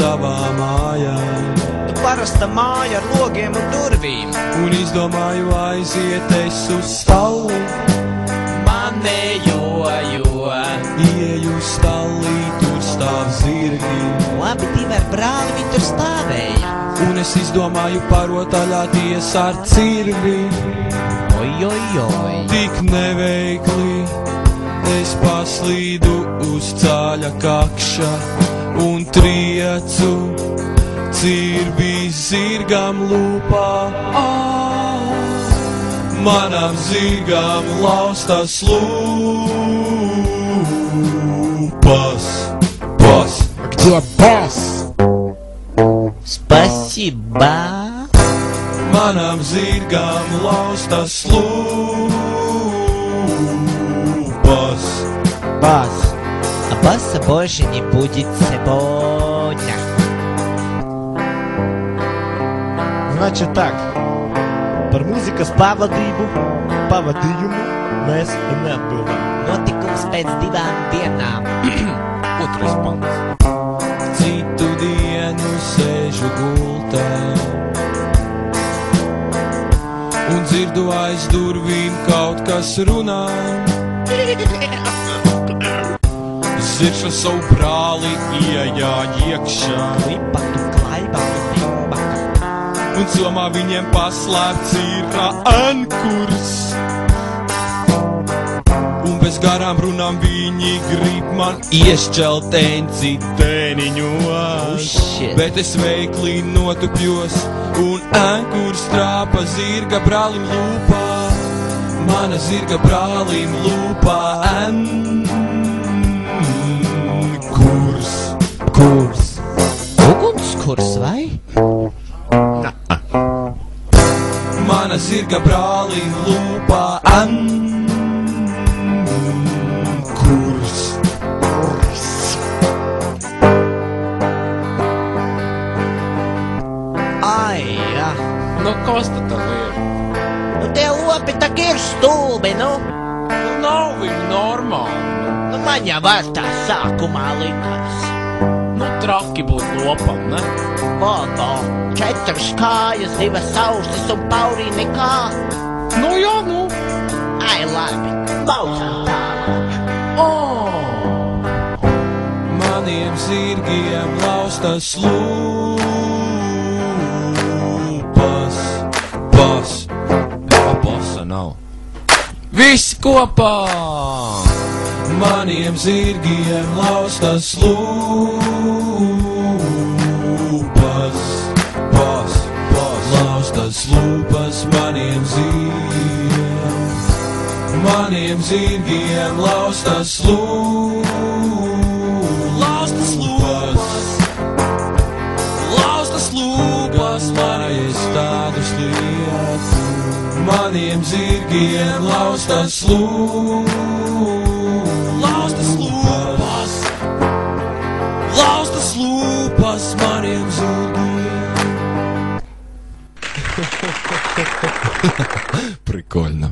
savā mājā. Parasta māja ar logiem un durvīm. Un izdomāju aiziet es uz stalli. Manējo, Ieju stallī, tur stāv zirgi. labi divi ar brāli viņi tur stāvēja. Un es izdomāju parotaļāties ar cirvi. Oi. Tik neveikli es paslīdu uz ceļa kakša un triecu cirvi zirgam lūpā. Manam zirgam laustas lūpas. Где бас? Spasiba. Manam zirgam laustas lūpas. Бас. А баса больше не будет сегодня. Значит так, par mūzikas pavadījumu mēs neatbildam. Notikums pēc 2 dienām. Otrais pants. Citu dienu sēžu gultā un dzirdu aiz durvīm kaut kas runā. Zirgs ar savu brāli iejāja iekšā Klipatu, klaibatu, pimbaka. un somā viņiem paslēpts ir ankurs. Un bez garām runām viņi grib man iešķelt enci tēniņos. Shit. Bet es veikli notupjos un ankurs trāpa zirga brālim lūpā. Mana zirga brālim lūpā ankurs. Ugunskurs, vai? Mana zirga brālim lūpā ankurs. Ai, jā. Nu, kas tad ir? Nu, tie lopi tak ir stulbi, nu. Nu, nav viņi normāli. Nu, man jau var tā sākumā likās. Nu, traki būt lopam, ne? Bobo, 4 kājas, 2 austis un paurī nekā. Nu, jā, nu. Ai, labi, baucam tālāk. Maniem zirgiem laustas lūpas. Basa nav. Visi kopā! Maniem zirgiem laustas lūpas. Laustas lūpas maniem zirgiem. Maniem zirgiem laustas lūpas maniem tādus lietu. Maniem zirgiem laustas lūpas maniem zirgiem. Прикольно.